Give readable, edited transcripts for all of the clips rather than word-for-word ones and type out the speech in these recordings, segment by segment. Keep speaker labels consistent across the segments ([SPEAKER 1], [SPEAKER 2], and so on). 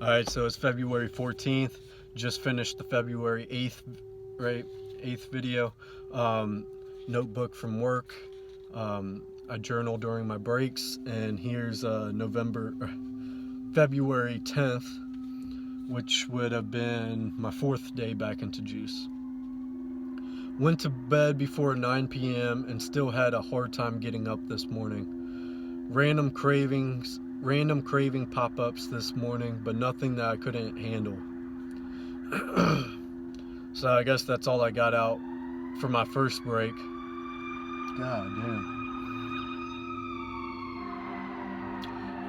[SPEAKER 1] All right, so it's February 14th. Just finished the February 8th, right? 8th video. Um, Notebook from work. I journal during my breaks, and here's February 10th, which would have been my 4th day back into juice. Went to bed before 9 p.m. and still had a hard time getting up this morning. Random craving pop-ups this morning, but nothing that I couldn't handle. So I guess that's all I got out for my first break. God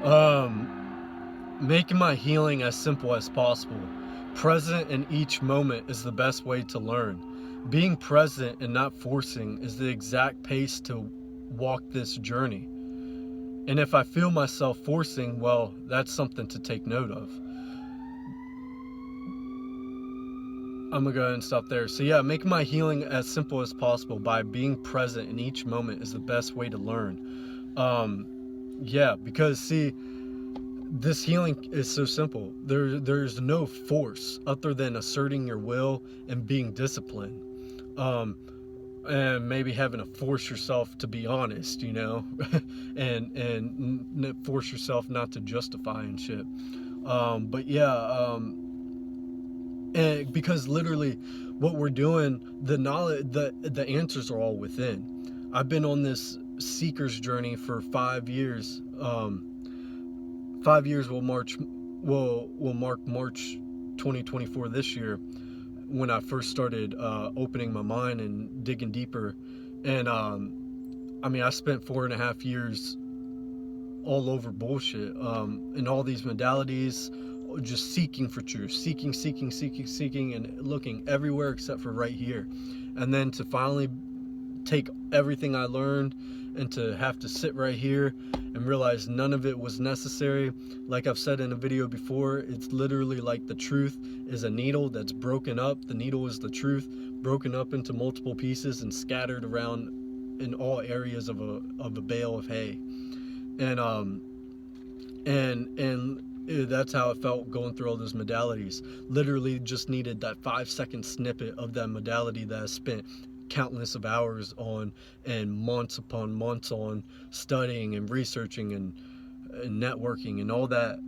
[SPEAKER 1] damn. Making my healing as simple as possible. Present in each moment is the best way to learn. Being present and not forcing is the exact pace to walk this journey. And if I feel myself forcing, well, that's something to take note of. I'm gonna go ahead and stop there. So yeah, making my healing as simple as possible by being present in each moment is the best way to learn. Yeah, because see, this healing is so simple. There's no force other than asserting your will and being disciplined. And maybe having to force yourself to be honest, you know, and force yourself not to justify and shit. But yeah, and because literally what we're doing, the knowledge, the answers are all within. I've been on this seeker's journey for 5 years. 5 years will mark March 2024 this year, when I first started opening my mind and digging deeper. And I mean, I spent 4.5 years all over bullshit, in all these modalities, just seeking for truth, seeking, and looking everywhere except for right here. And then to finally take everything I learned and to have to sit right here and realize none of it was necessary. Like I've said in a video before, it's literally like the truth is a needle that's broken up. The needle is the truth, broken up into multiple pieces and scattered around in all areas of a bale of hay. And that's how it felt going through all those modalities. Literally just needed that 5-second snippet of that modality that I spent countless of hours on and months upon months on studying and researching and networking and all that,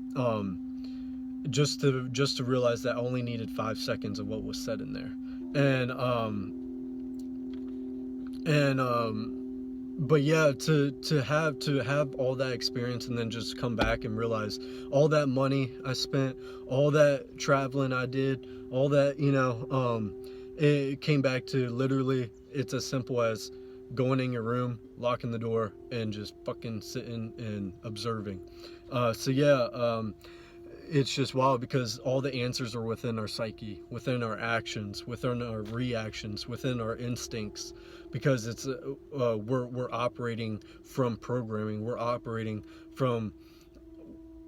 [SPEAKER 1] just to realize that I only needed 5 seconds of what was said in there. But yeah, to have all that experience and then just come back and realize all that money I spent, all that traveling I did, all that, you know, it came back to literally, it's as simple as going in your room, locking the door, and just fucking sitting and observing. So yeah, it's just wild because all the answers are within our psyche, within our actions, within our reactions, within our instincts, because it's we're operating from programming, we're operating from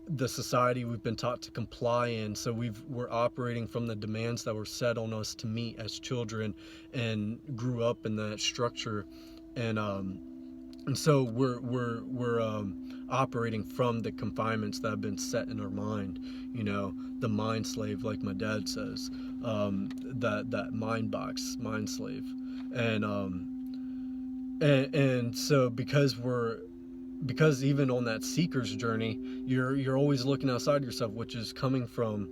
[SPEAKER 1] the society we've been taught to comply in. So we're operating from the demands that were set on us to meet as children and grew up in that structure. And so we're operating from the confinements that have been set in our mind, you know, the mind slave, like my dad says, that mind box, mind slave. And so because even on that seeker's journey, you're always looking outside yourself, which is coming from,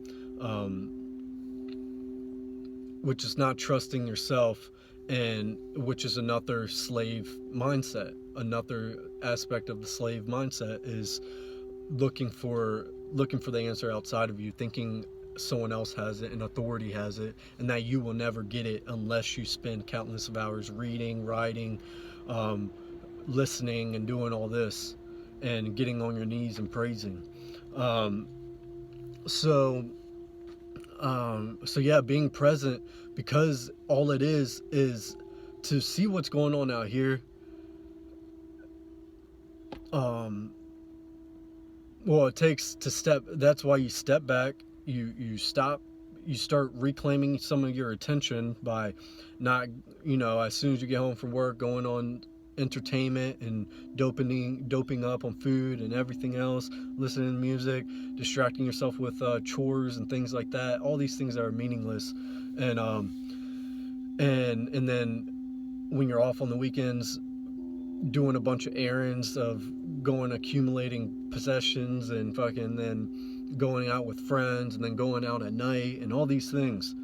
[SPEAKER 1] which is not trusting yourself, and which is another slave mindset. Another aspect of the slave mindset is looking for the answer outside of you, thinking someone else has it and authority has it, and that you will never get it unless you spend countless of hours reading, writing, listening, and doing all this and getting on your knees and praising. So yeah, being present, because all it is to see what's going on out here. Well, it takes to step, that's why you step back, you stop, you start reclaiming some of your attention by not, you know, as soon as you get home from work, going on entertainment and doping up on food and everything else, listening to music, distracting yourself with chores and things like that. All these things that are meaningless, and and then when you're off on the weekends, doing a bunch of errands of going accumulating possessions and fucking then going out with friends and then going out at night and all these things.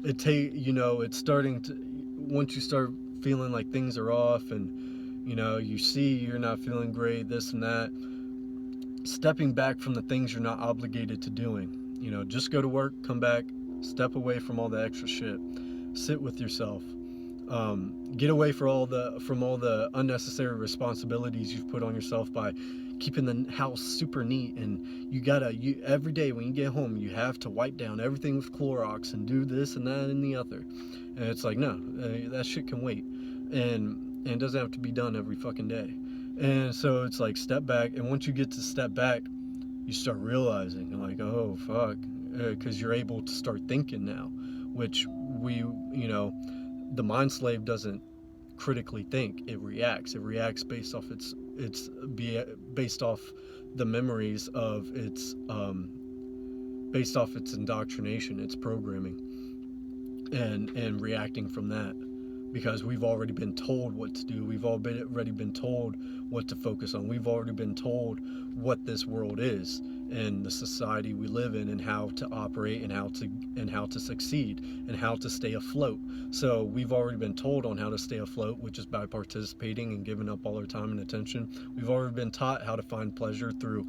[SPEAKER 1] It's starting to, once you start feeling like things are off and you see you're not feeling great, this and that, stepping back from the things you're not obligated to doing. Just go to work, come back, step away from all the extra shit, sit with yourself, get away from all the unnecessary responsibilities you've put on yourself by keeping the house super neat, and you every day when you get home you have to wipe down everything with Clorox and do this and that and the other. And it's like, no, that shit can wait, and it doesn't have to be done every fucking day. And so it's like, step back, and once you get to step back, you start realizing, like, oh fuck, because you're able to start thinking now, which the mind slave doesn't critically think, it reacts based off based off the memories of its based off its indoctrination, its programming, and reacting from that, because we've already been told what to do. We've already been told what to focus on. We've already been told what this world is and the society we live in, and how to operate, and how to succeed, and how to stay afloat. So we've already been told on how to stay afloat, which is by participating and giving up all our time and attention. We've already been taught how to find pleasure through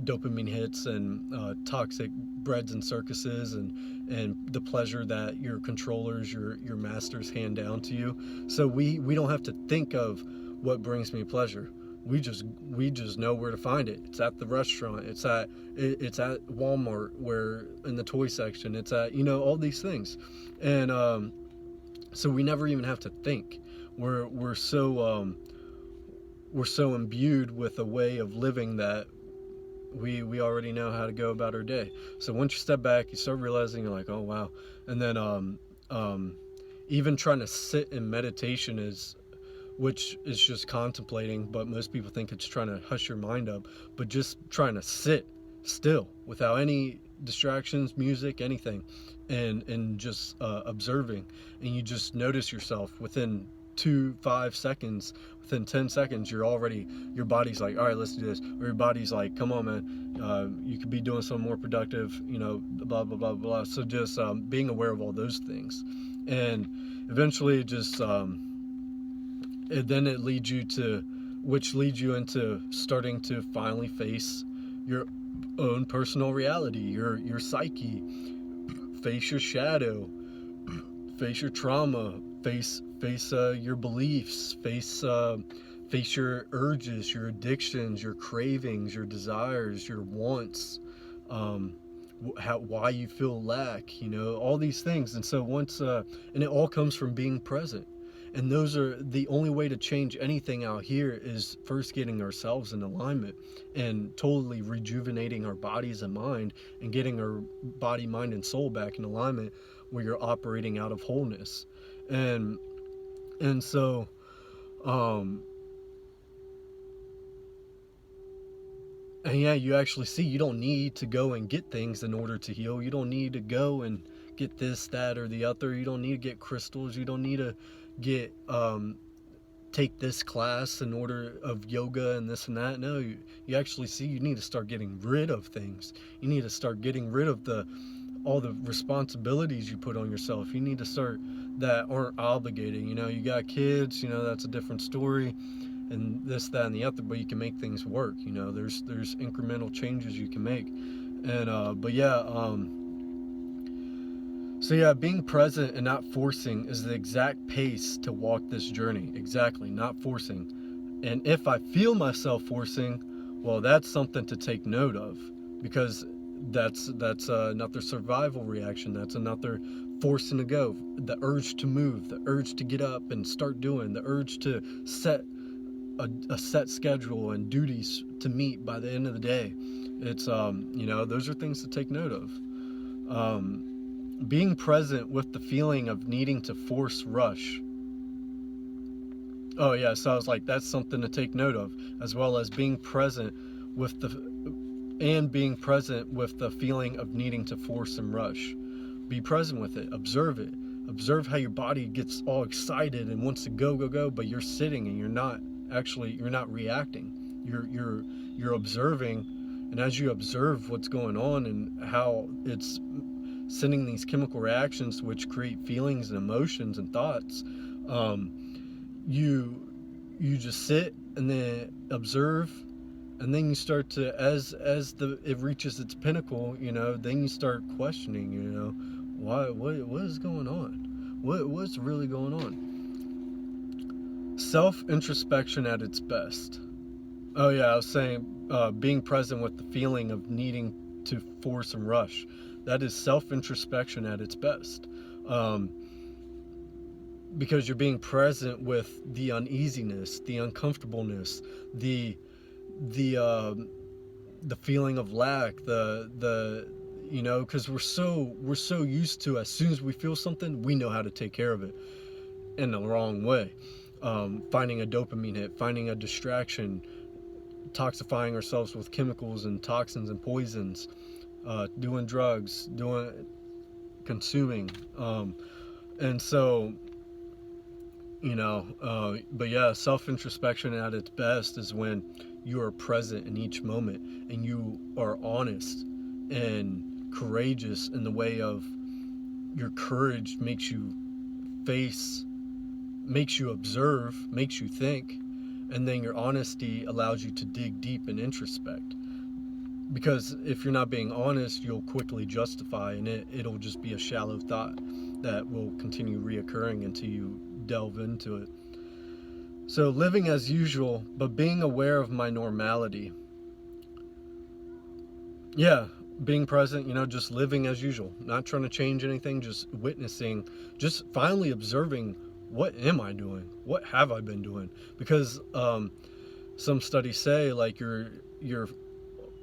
[SPEAKER 1] dopamine hits and toxic breads and circuses, and the pleasure that your controllers, your masters hand down to you. So we don't have to think of what brings me pleasure. We just know where to find it. It's at the restaurant. It's at Walmart, where in the toy section. It's at all these things, and so we never even have to think. We're so imbued with a way of living that we already know how to go about our day. So once you step back, you start realizing, you're like, oh wow. And then even trying to sit in meditation which is just contemplating, but most people think it's trying to hush your mind up, but just trying to sit still without any distractions, music, anything, and just observing. And you just notice yourself within 5 seconds, within 10 seconds, your body's like, all right, let's do this. Or your body's like, come on, man, you could be doing something more productive, blah, blah, blah, blah. So just being aware of all those things. And eventually just, then it leads you into starting to finally face your own personal reality, your psyche, face your shadow, face your trauma, face your beliefs, face your urges, your addictions, your cravings, your desires, your wants, why you feel lack, all these things. And so and it all comes from being present. And those are the only way to change anything out here, is first getting ourselves in alignment and totally rejuvenating our bodies and mind, and getting our body, mind, and soul back in alignment, where you're operating out of wholeness. And so and yeah, you actually see you don't need to go and get things in order to heal. You don't need to go and get this, that, or the other. You don't need to get crystals. You don't need to get take this class in order of yoga and this and that. No, you actually see you need to start getting rid of things. You need to start getting rid of all the responsibilities you put on yourself. You need to start that aren't obligated. You got kids, that's a different story, and this, that, and the other, but you can make things work. There's incremental changes you can make. And but yeah, so yeah, being present and not forcing is the exact pace to walk this journey. Exactly, not forcing. And if I feel myself forcing, well, that's something to take note of, because that's another survival reaction. That's another forcing to go. The urge to move, the urge to get up and start doing, the urge to set a set schedule and duties to meet by the end of the day. It's those are things to take note of. Being present with the feeling of needing to force rush Oh yeah, so I was like, that's something to take note of, as well as being present with the feeling of needing to force and rush. Be present with it. Observe it. Observe how your body gets all excited and wants to go, go, go, but you're sitting and you're not reacting. You're observing, and as you observe what's going on and how it's sending these chemical reactions which create feelings and emotions and thoughts, you just sit and then observe, and then you start to, as it reaches its pinnacle, then you start questioning, what is going on, what's really going on. Self introspection at its best. Oh yeah, I was saying, being present with the feeling of needing to force and rush. That is self introspection at its best. Because you're being present with the uneasiness, the uncomfortableness, the feeling of lack, because we're so used to, as soon as we feel something, we know how to take care of it in the wrong way. Finding a dopamine hit, finding a distraction, toxifying ourselves with chemicals and toxins and poisons, doing drugs, consuming, and so, but yeah, self-introspection at its best is when you are present in each moment and you are honest and courageous in the way of your courage makes you observe, makes you think, and then your honesty allows you to dig deep and introspect. Because if you're not being honest, you'll quickly justify, and it'll just be a shallow thought that will continue reoccurring until you delve into it. So living as usual, but being aware of my normality. Yeah, being present, just living as usual, not trying to change anything, just witnessing, just finally observing, what am I doing? What have I been doing? Because some studies say, like, you're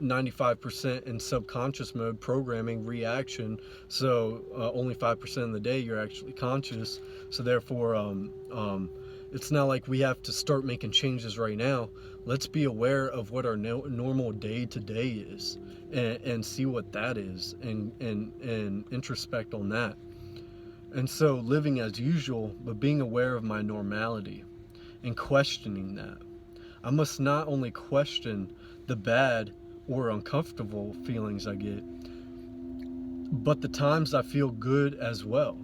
[SPEAKER 1] 95% in subconscious mode, programming, reaction, so only 5% of the day you're actually conscious. So therefore, it's not like we have to start making changes right now. Let's be aware of what our normal day-to-day is, and see what that is, and introspect on that. And so living as usual, but being aware of my normality and questioning that. I must not only question the bad or uncomfortable feelings I get, but the times I feel good as well.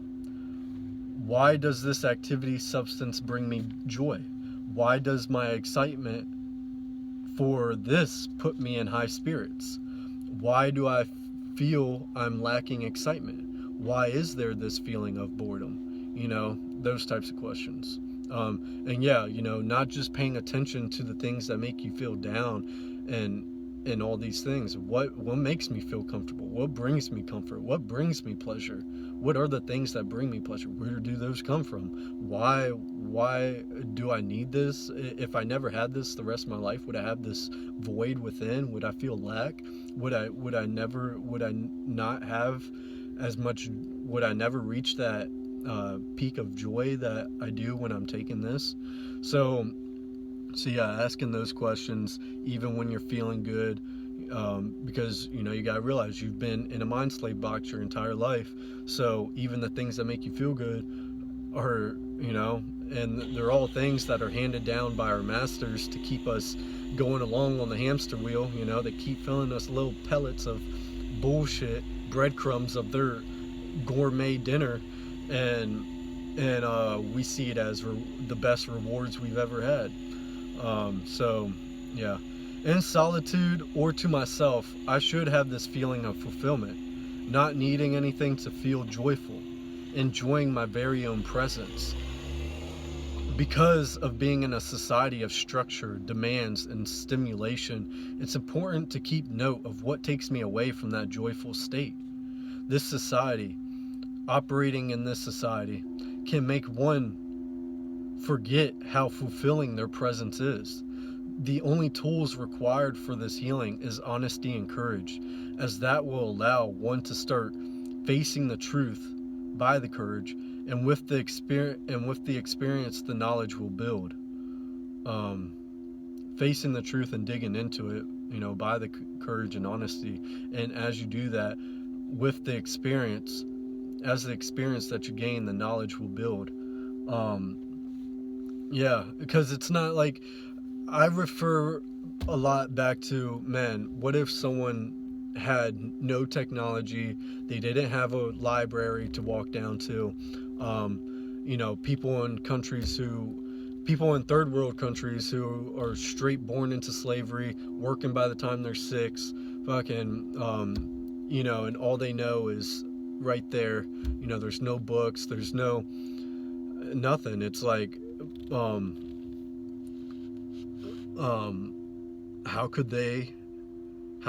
[SPEAKER 1] Why does this activity substance bring me joy? Why does my excitement for this put me in high spirits? Why do I feel I'm lacking excitement? Why is there this feeling of boredom? Those types of questions. And yeah, not just paying attention to the things that make you feel down and all these things. What makes me feel comfortable? What brings me comfort? What brings me pleasure? What are the things that bring me pleasure? Where do those come from? Why do I need this? If I never had this the rest of my life, would I have this void within? Would I feel lack? Would I not have as much? Would I never reach that peak of joy that I do when I'm taking this? So yeah, asking those questions even when you're feeling good, because you gotta realize you've been in a mind slave box your entire life. So even the things that make you feel good are, and they're all things that are handed down by our masters to keep us going along on the hamster wheel. They keep filling us little pellets of bullshit, breadcrumbs of their gourmet dinner, and we see it as the best rewards we've ever had. So yeah, in solitude or to myself, I should have this feeling of fulfillment, not needing anything to feel joyful, enjoying my very own presence. Because of being in a society of structure, demands, and stimulation, it's important to keep note of what takes me away from that joyful state. This society, operating in this society, can make one forget how fulfilling their presence is. The only tools required for this healing is honesty and courage, as that will allow one to start facing the truth by the courage, and with the experience the knowledge will build. facing the truth and digging into it, by the courage and honesty. And as you do that, with the experience, as the experience that you gain, the knowledge will build. Yeah, because it's not like, I refer a lot back to, man, what if someone had no technology, they didn't have a library to walk down to, people in third world countries who are straight born into slavery, working by the time they're 6, fucking, and all they know is right there. There's no books, there's no nothing. It's like, how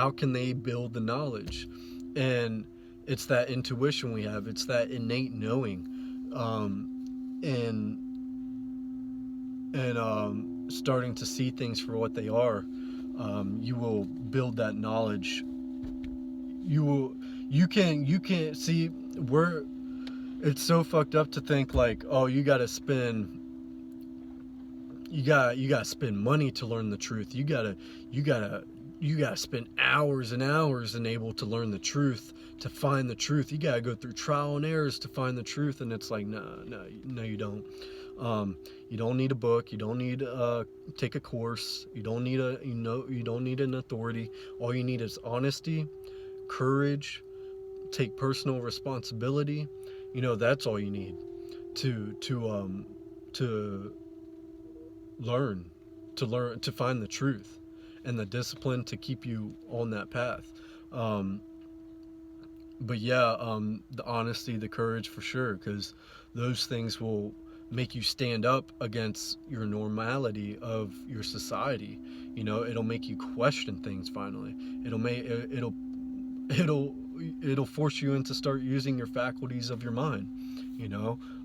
[SPEAKER 1] can they build the knowledge? And it's that intuition we have, it's that innate knowing, and starting to see things for what they are. You will build that knowledge. You can't see where it's so fucked up to think like, oh, you gotta spend money to learn the truth. You gotta spend hours and hours and able to learn the truth, to find the truth. You gotta go through trial and errors to find the truth. And it's like, no, you don't. You don't need a book. You don't need to take a course. You don't need you don't need an authority. All you need is honesty, courage, take personal responsibility. That's all you need to learn, to find the truth, and the discipline to keep you on that path. But yeah, the honesty, the courage, for sure, because those things will make you stand up against your normality of your society. It'll make you question things. Finally, it'll force you into start using your faculties of your mind,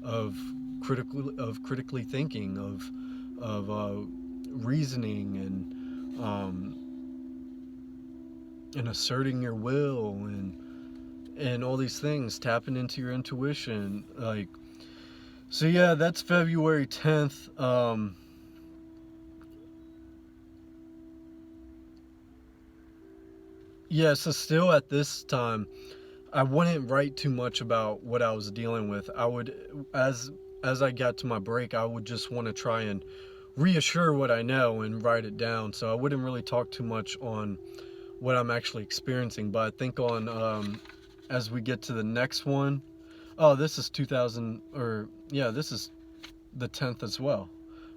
[SPEAKER 1] of critically thinking, of reasoning, and asserting your will, and all these things, tapping into your intuition. So yeah, that's February 10th. Yeah, so still at this time, I wouldn't write too much about what I was dealing with. I would, as I got to my break, I would just want to try and reassure what I know and write it down. So I wouldn't really talk too much on what I'm actually experiencing. But I think as we get to the next one, this is this is the 10th as well.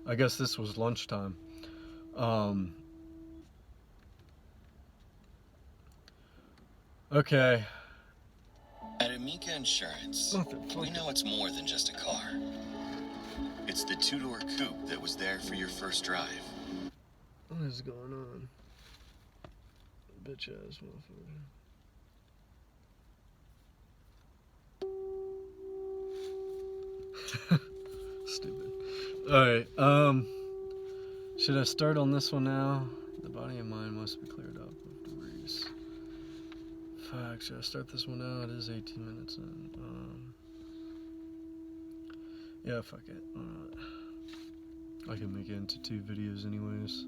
[SPEAKER 1] I guess this was lunchtime. Okay.
[SPEAKER 2] At Amica Insurance, we know it's more than just a car. It's the two-door coupe that was there for your first drive.
[SPEAKER 1] What is going on? Bitch ass motherfucker. Stupid. Alright, should I start on this one now? The body and mind must be cleared up of debris. Fuck, should I start this one now? It is 18 minutes in. Yeah, fuck it. I can make it into 2 videos anyways.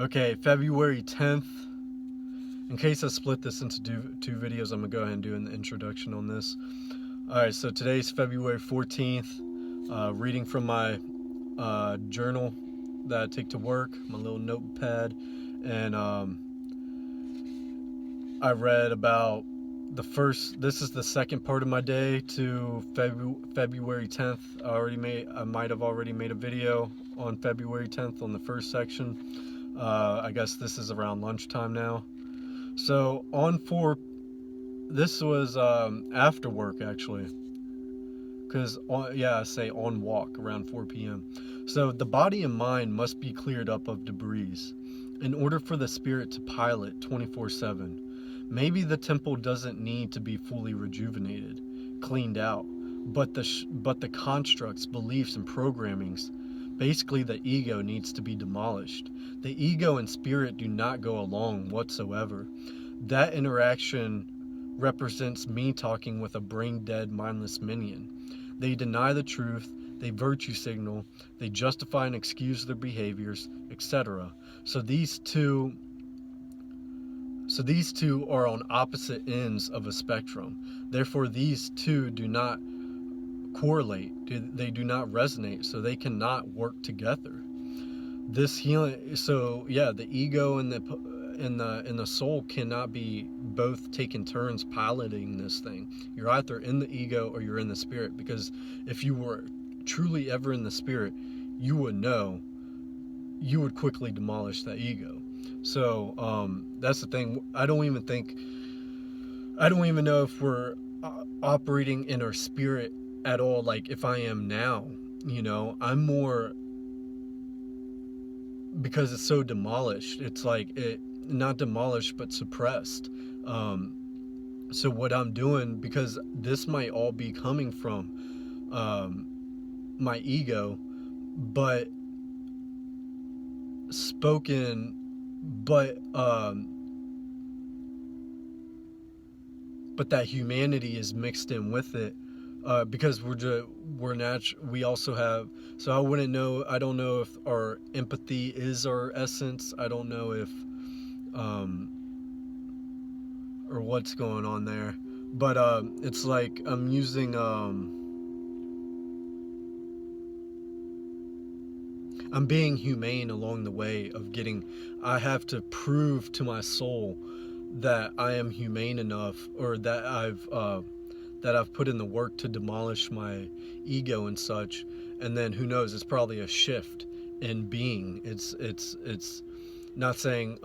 [SPEAKER 1] Okay, February 10th. In case I split this into 2 videos, I'm gonna go ahead and do an introduction on this. Alright, so today's February 14th. Reading from my journal that I take to work, my little notepad, and I read about this is the second part of my day to February 10th. I might have already made a video on February 10th on the first section. I guess this is around lunchtime now. So this was after work, actually. Because, I say on walk around 4 p.m. So the body and mind must be cleared up of debris in order for the spirit to pilot 24/7. Maybe the temple doesn't need to be fully rejuvenated, cleaned out, but the constructs, beliefs, and programmings, basically the ego, needs to be demolished. The ego and spirit do not go along whatsoever. That interaction represents me talking with a brain-dead, mindless minion. They deny the truth, they virtue signal, they justify and excuse their behaviors, etc. So these two are on opposite ends of a spectrum. Therefore, these two do not correlate. They do not resonate, so they cannot work together. This healing, so yeah, the ego and the soul cannot be both taking turns piloting this thing. You're either in the ego or you're in the spirit, because if you were truly ever in the spirit, you would know, you would quickly demolish that ego. So that's the thing. I don't even know if we're operating in our spirit at all. Like if I am now, I'm more, because it's so demolished. It's like it, not demolished, but suppressed. So what I'm doing, because this might all be coming from my ego, but spoken, but that humanity is mixed in with it, because we also have, so I don't know if our empathy is our essence. I don't know if or what's going on there, but it's like I'm using I'm being humane along the way of I have to prove to my soul that I am humane enough, or that I've put in the work to demolish my ego and such. And then who knows, it's probably a shift in being. It's not saying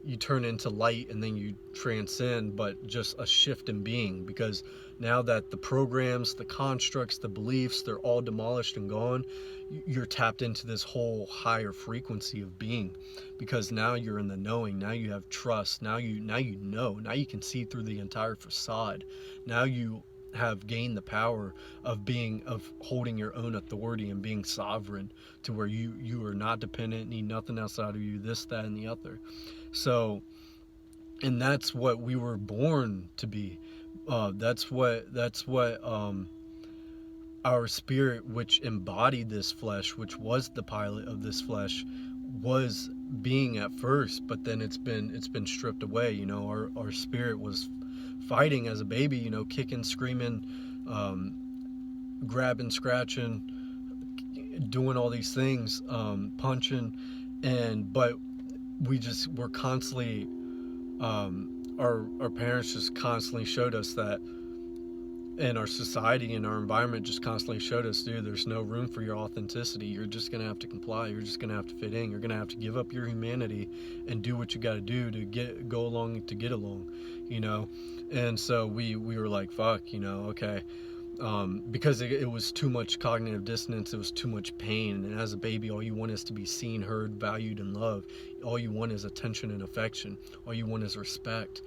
[SPEAKER 1] you turn into light and then you transcend, but just a shift in being, because now that the programs, the constructs, the beliefs, they're all demolished and gone, you're tapped into this whole higher frequency of being, because now you're in the knowing. Now you have trust. Now you know. Now you can see through the entire facade. Now you have gained the power of holding your own authority and being sovereign, to where you are not dependent, need nothing outside of you, this, that, and the other. So, and that's what we were born to be. That's what our spirit, which embodied this flesh, which was the pilot of this flesh, was being at first, but then it's been stripped away. Our spirit was fighting as a baby, kicking, screaming, grabbing, scratching, doing all these things, punching, but we're constantly, our parents just constantly showed us that, and our society and our environment just constantly showed us, dude, there's no room for your authenticity. You're just gonna have to comply. You're just gonna have to fit in. You're gonna have to give up your humanity and do what you got to do to go along, to get along, And so we were like, fuck, okay. Because it was too much cognitive dissonance. It was too much pain. And as a baby, all you want is to be seen, heard, valued, and loved. All you want is attention and affection. All you want is respect.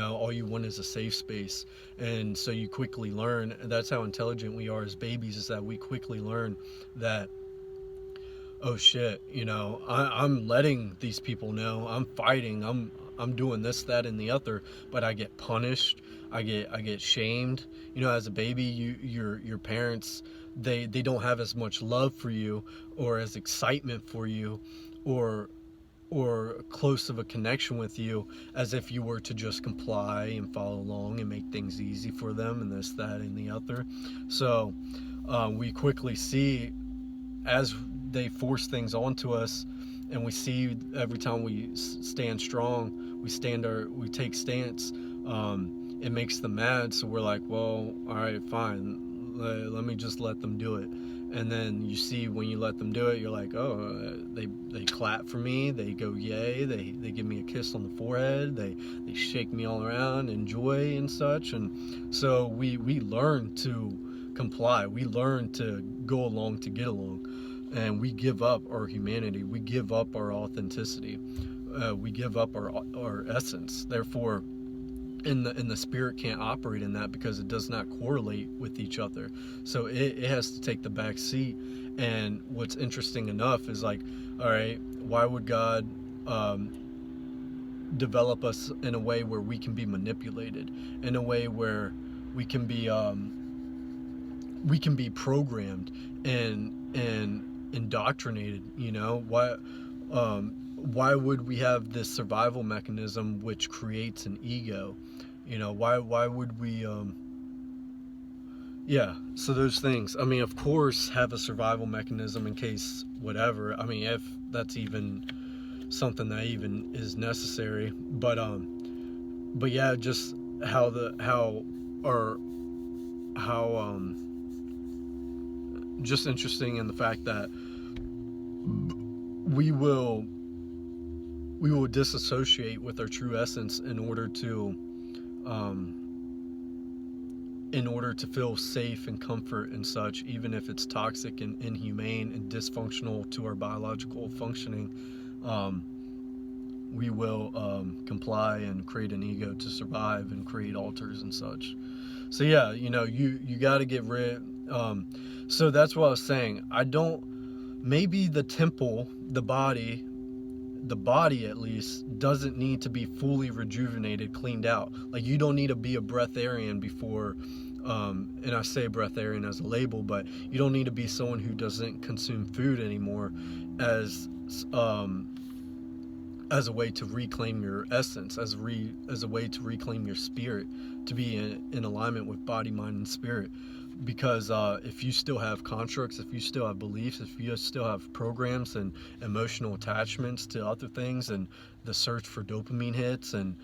[SPEAKER 1] All you want is a safe space. And so you quickly learn, that's how intelligent we are as babies, is that we quickly learn that, oh shit, I'm letting these people know, I'm fighting, I'm doing this, that, and the other, but I get punished, I get shamed. As a baby, your parents, they don't have as much love for you, or as excitement for you, or close of a connection with you, as if you were to just comply and follow along and make things easy for them, and this, that, and the other. So we quickly see, as they force things onto us, and we see every time we stand strong, we take stance, it makes them mad. So we're like, well, all right, fine, let me just let them do it. And then you see, when you let them do it, you're like, oh, they clap for me, they go yay, they give me a kiss on the forehead, they shake me all around, enjoy and such. And so we learn to comply, we learn to go along to get along, and we give up our humanity, we give up our authenticity, we give up our essence. Therefore, and the spirit can't operate in that, because it does not correlate with each other. So it has to take the back seat. And what's interesting enough is, like, all right, why would God develop us in a way where we can be manipulated, in a way where we can be we can be programmed and indoctrinated. You know, why would we have this survival mechanism which creates an ego? You know, why would we yeah, so those things. I mean, of course, have a survival mechanism in case whatever. I mean, if that's even something that even is necessary. But yeah, just how just interesting in the fact that we will disassociate with our true essence in order to feel safe and comfort and such, even if it's toxic and inhumane and dysfunctional to our biological functioning. We will comply and create an ego to survive and create altars and such. So yeah, you know, you got to get rid. So that's what I was saying. Maybe the temple, the body at least, doesn't need to be fully rejuvenated, cleaned out. Like, you don't need to be a breatharian before, and I say breatharian as a label, but you don't need to be someone who doesn't consume food anymore as a way to reclaim your essence, as a way to reclaim your spirit, to be in alignment with body, mind, and spirit. Because if you still have constructs, if you still have beliefs, if you still have programs and emotional attachments to other things, and the search for dopamine hits and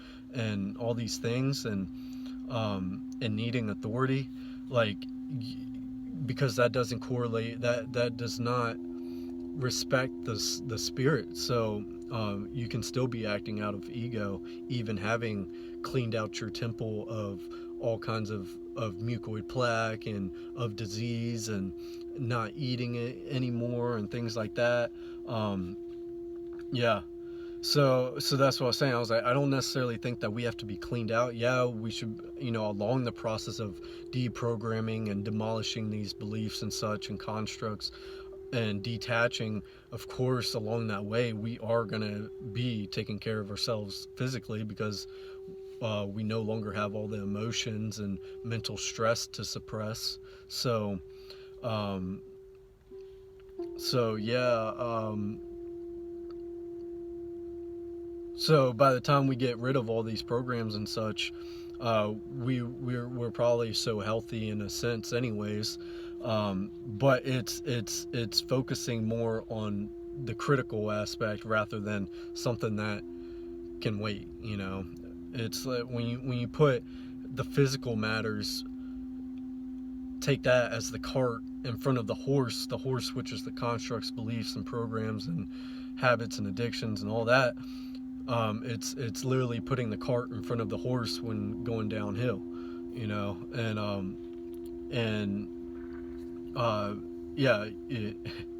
[SPEAKER 1] all these things, and needing authority, like, because that doesn't correlate, that does not respect the spirit. So you can still be acting out of ego, even having cleaned out your temple of all kinds of mucoid plaque and of disease, and not eating it anymore and things like that. Yeah. So that's what I was saying. I was like, I don't necessarily think that we have to be cleaned out. Yeah, we should, you know, along the process of deprogramming and demolishing these beliefs and such and constructs and detaching, of course, along that way, we are going to be taking care of ourselves physically, because we no longer have all the emotions and mental stress to suppress. So yeah. So by the time we get rid of all these programs and such, we're probably so healthy in a sense, anyways. But it's focusing more on the critical aspect rather than something that can wait. You know, it's like when you put the physical matters, take that as the cart in front of the horse which is the constructs, beliefs, and programs, and habits, and addictions, and all that. It's literally putting the cart in front of the horse when going downhill, you know, and yeah,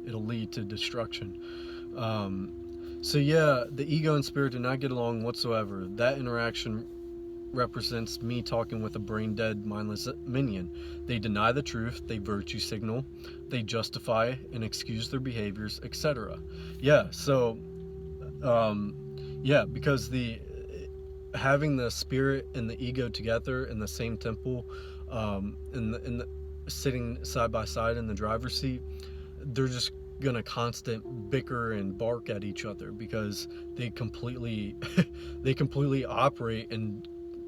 [SPEAKER 1] it'll lead to destruction. So yeah, the ego and spirit do not get along whatsoever. That interaction represents me talking with a brain-dead, mindless minion. They deny the truth, they virtue signal, they justify and excuse their behaviors, etc. Yeah, so yeah, because having the spirit and the ego together in the same temple, in the sitting side by side in the driver's seat, they're just gonna constant bicker and bark at each other, because they completely operate in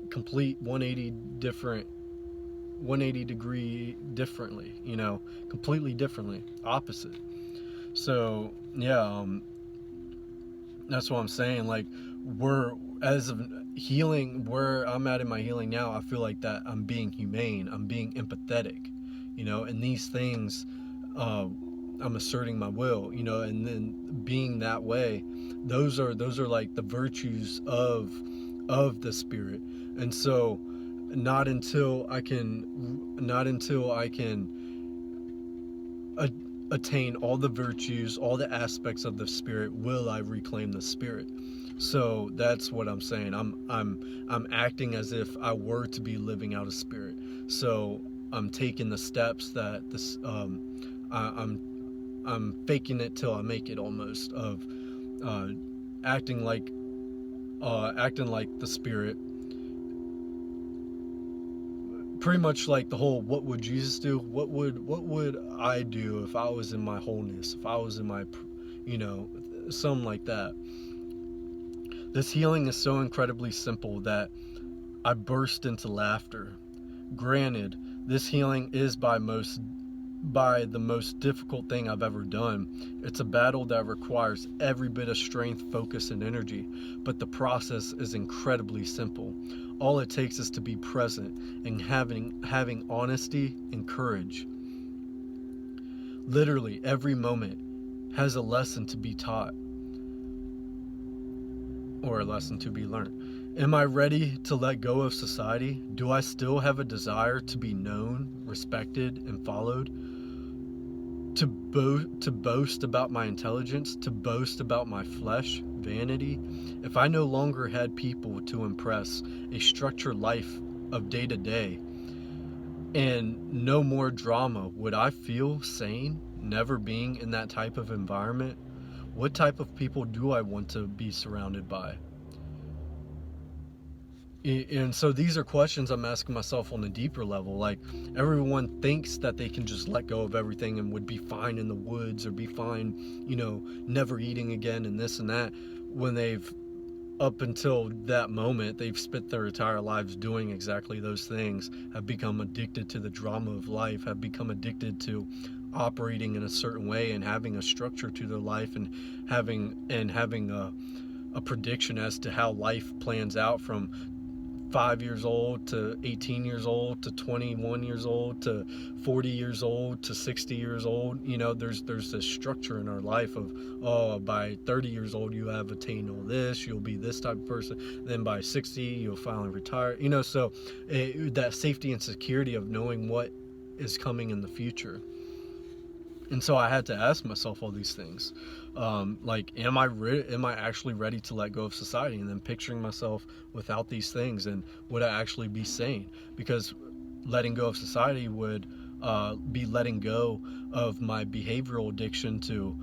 [SPEAKER 1] complete 180 degree differently, you know, completely differently, opposite. So yeah, that's what I'm saying. Like, as of healing, where I'm at in my healing now, I feel like that I'm being humane, I'm being empathetic, you know, and these things, I'm asserting my will, you know, and then being that way, those are like the virtues of the spirit. And so not until I can attain all the virtues, all the aspects of the spirit, will I reclaim the spirit. So that's what I'm saying. I'm acting as if I were to be living out a spirit. So I'm taking the steps that this I'm faking it till I make it, almost, of acting like the spirit, pretty much like the whole, what would Jesus do? What would I do if I was in my wholeness, if I was in my, something like that. This healing is so incredibly simple that I burst into laughter. Granted, this healing is by the most difficult thing I've ever done. It's a battle that requires every bit of strength, focus, and energy, but the process is incredibly simple. All it takes is to be present and having honesty and courage. Literally every moment has a lesson to be taught, or a lesson to be learned. Am I ready to let go of society? Do I still have a desire to be known, respected, and followed? To boast about my intelligence, to boast about my flesh, vanity? If I no longer had people to impress, a structured life of day to day, and no more drama, would I feel sane, never being in that type of environment? What type of people do I want to be surrounded by? And so these are questions I'm asking myself on a deeper level. Like, everyone thinks that they can just let go of everything and would be fine in the woods, or be fine, never eating again and this and that, when they've, up until that moment, they've spent their entire lives doing exactly those things, have become addicted to the drama of life, have become addicted to operating in a certain way and having a structure to their life, and having a prediction as to how life plans out from 5 years old to 18 years old to 21 years old to 40 years old to 60 years old. There's this structure in our life of, by 30 years old you have attained all this, you'll be this type of person, then by 60 you'll finally retire. So that safety and security of knowing what is coming in the future. And so I had to ask myself all these things, like, am I actually ready to let go of society? And then picturing myself without these things, and would I actually be sane? Because letting go of society would be letting go of my behavioral addiction to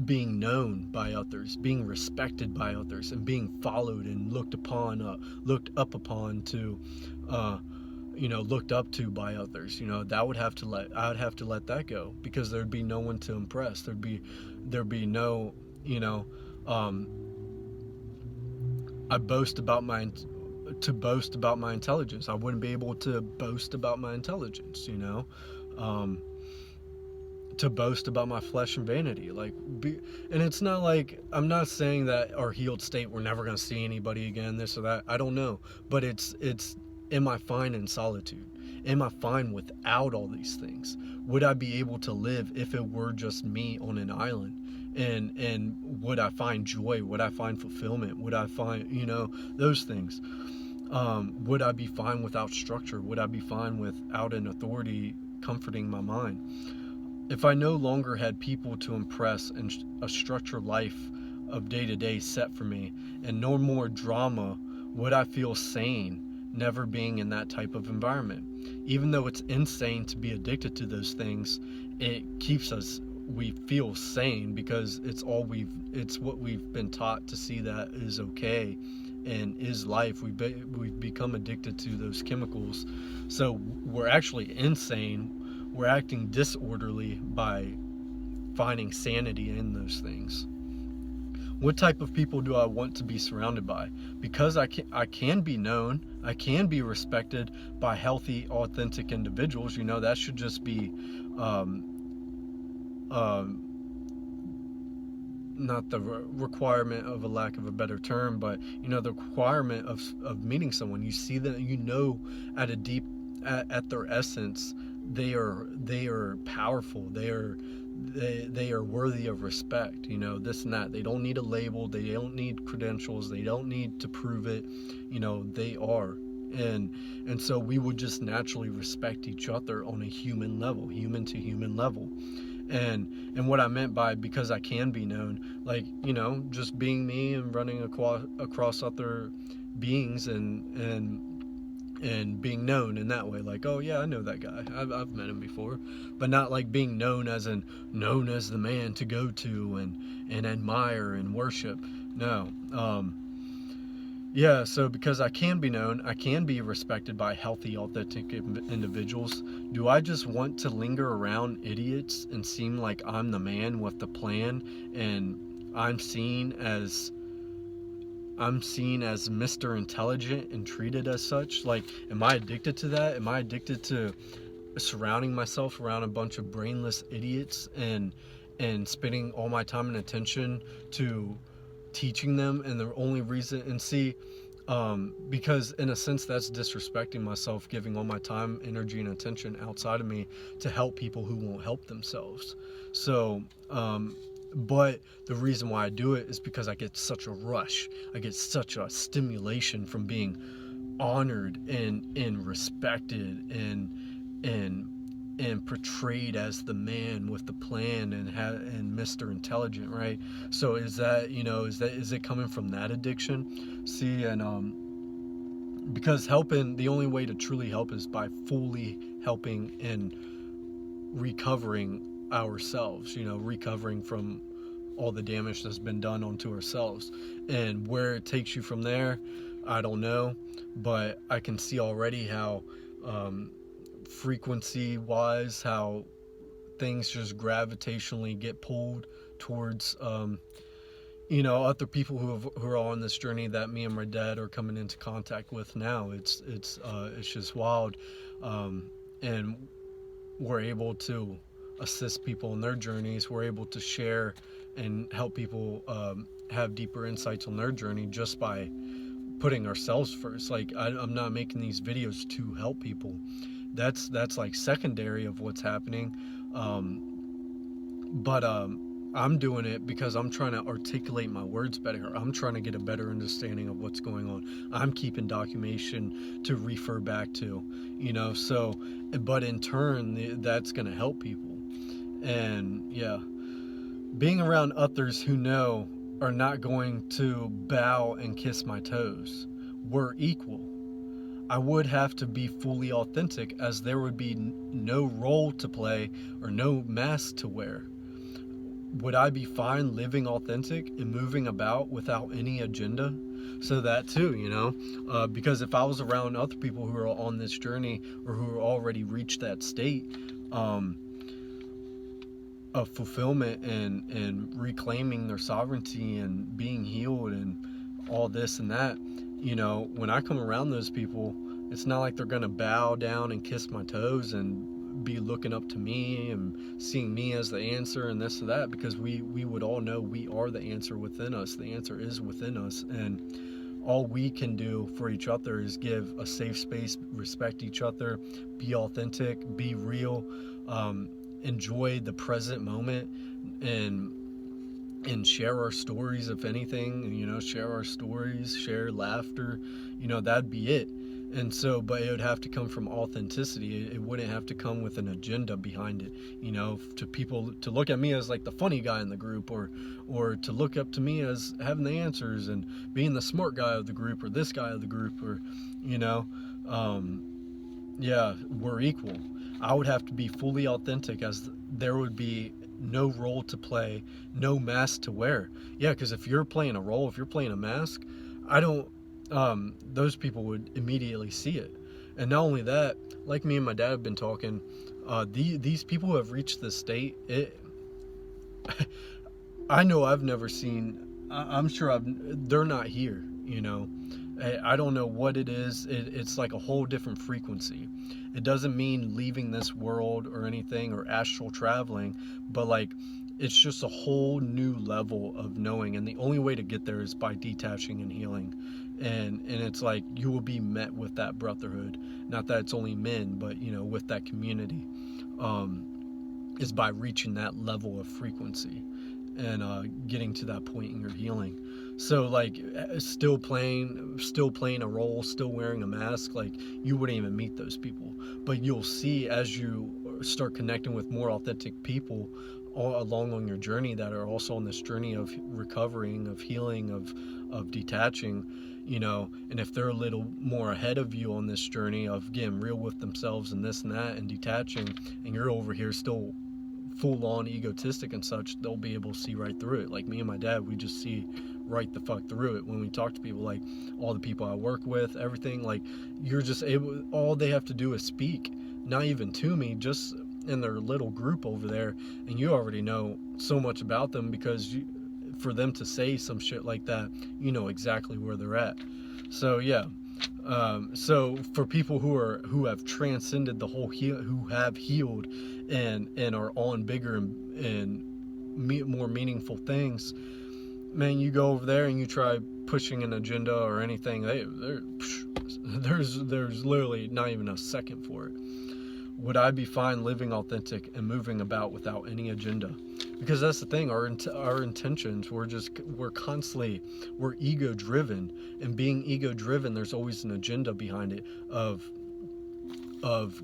[SPEAKER 1] being known by others, being respected by others, and being followed and looked up upon to looked up to by others. I would have to let that go, because there'd be no one to impress. There'd be no, I boast about my intelligence. I wouldn't be able to boast about my intelligence, to boast about my flesh and vanity. And it's not like, I'm not saying that our healed state, we're never going to see anybody again, this or that. I don't know. But it's, am I fine in solitude? Am I fine without all these things? Would I be able to live if it were just me on an island? And would I find joy? Would I find fulfillment? Would I find, those things? Would I be fine without structure? Would I be fine without an authority comforting my mind? If I no longer had people to impress, and a structured life of day-to-day set for me, and no more drama, would I feel sane, never being in that type of environment? Even though it's insane to be addicted to those things, it keeps us, we feel sane, because it's what we've been taught to see that is okay and is life. We've become addicted to those chemicals, so we're actually insane. We're acting disorderly by finding sanity in those things. What type of people do I want to be surrounded by? Because I can be known, I can be respected by healthy, authentic individuals. That should just be not the requirement, of a lack of a better term, but the requirement of meeting someone. You see that, at a deep, at their essence, they are powerful. They are worthy of respect, this and that. They don't need a label. They don't need credentials. They don't need to prove it. They are. And so we would just naturally respect each other on a human level, human to human level. And what I meant by, because I can be known, just being me and running across other beings and being known in that way, oh yeah, I know that guy, I've met him before, but not like being known as the man to go to and admire and worship. No. Yeah, so because I can be known, I can be respected by healthy, authentic individuals. Do I just want to linger around idiots and seem like I'm the man with the plan, and I'm seen as Mr. Intelligent and treated as such? Like, am I addicted to that? Am I addicted to surrounding myself around a bunch of brainless idiots and spending all my time and attention to teaching them? And the only reason, and see, because in a sense that's disrespecting myself, giving all my time, energy, and attention outside of me to help people who won't help themselves. So but the reason why I do it is because I get such a rush, I get such a stimulation from being honored and respected and portrayed as the man with the plan and Mr. Intelligent, right? So is that, is it coming from that addiction? See, and because the only way to truly help is by fully helping and recovering ourselves, recovering from all the damage that's been done onto ourselves. And where it takes you from there, I don't know, but I can see already how frequency wise, how things just gravitationally get pulled towards other people who are on this journey that me and my dad are coming into contact with now. It's just wild, and we're able to assist people in their journeys. We're able to share and help people have deeper insights on their journey just by putting ourselves first. Like, I'm not making these videos to help people. That's like secondary of what's happening. But I'm doing it because I'm trying to articulate my words better. I'm trying to get a better understanding of what's going on. I'm keeping documentation to refer back to, so, but in turn, that's going to help people. And yeah, being around others who know are not going to bow and kiss my toes. We're equal. I would have to be fully authentic, as there would be no role to play or no mask to wear. Would I be fine living authentic and moving about without any agenda? So that too, because if I was around other people who are on this journey or who already reached that state of fulfillment and reclaiming their sovereignty and being healed and all this and that, when I come around those people, it's not like they're gonna bow down and kiss my toes and be looking up to me and seeing me as the answer and this or that, because we would all know we are the answer within us. The answer is within us, and all we can do for each other is give a safe space, respect each other, be authentic, be real, enjoy the present moment, and share our stories, if anything, share our stories, share laughter, that'd be it. And so, but it would have to come from authenticity. It wouldn't have to come with an agenda behind it, to people to look at me as like the funny guy in the group, or to look up to me as having the answers and being the smart guy of the group, or this guy of the group, or, yeah, we're equal. I would have to be fully authentic, as there would be no role to play, no mask to wear. Yeah, because if you're playing a role, if you're playing a mask, those people would immediately see it. And not only that, like me and my dad have been talking, these people who have reached this state, I know I've never seen, I'm sure they're not here, I don't know what it is. It's like a whole different frequency. It doesn't mean leaving this world or anything, or astral traveling, but like, it's just a whole new level of knowing. And the only way to get there is by detaching and healing. And it's like, you will be met with that brotherhood. Not that it's only men, but, with that community, is by reaching that level of frequency and getting to that point in your healing. So like, still playing a role, still wearing a mask, like, you wouldn't even meet those people. But you'll see, as you start connecting with more authentic people all along on your journey, that are also on this journey of recovering, of healing, of detaching, and if they're a little more ahead of you on this journey of getting real with themselves and this and that and detaching, and you're over here still full-on egotistic and such, they'll be able to see right through it. Like me and my dad, we just see right the fuck through it when we talk to people, like all the people I work with, everything. Like, you're just able, all they have to do is speak, not even to me, just in their little group over there, and you already know so much about them, because for them to say some shit like that, you know exactly where they're at. So yeah. So for people who have transcended the whole who have healed and are on bigger and more meaningful things, man, you go over there and you try pushing an agenda or anything, there's literally not even a second for it. Would I be fine living authentic and moving about without any agenda? Because that's the thing, our intentions, we're constantly, we're ego driven, and being ego driven, there's always an agenda behind it of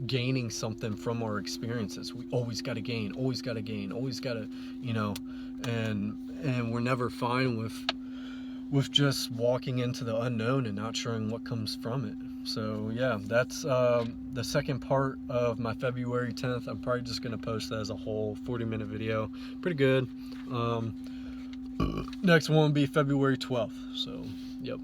[SPEAKER 1] gaining something from our experiences. We always got to gain, always got to gain, always got to, you know, and we're never fine with just walking into the unknown and not sure what comes from it. So yeah, that's the second part of my February 10th. I'm probably just going to post that as a whole 40-minute video. Pretty good. Next one will be February 12th. So, yep.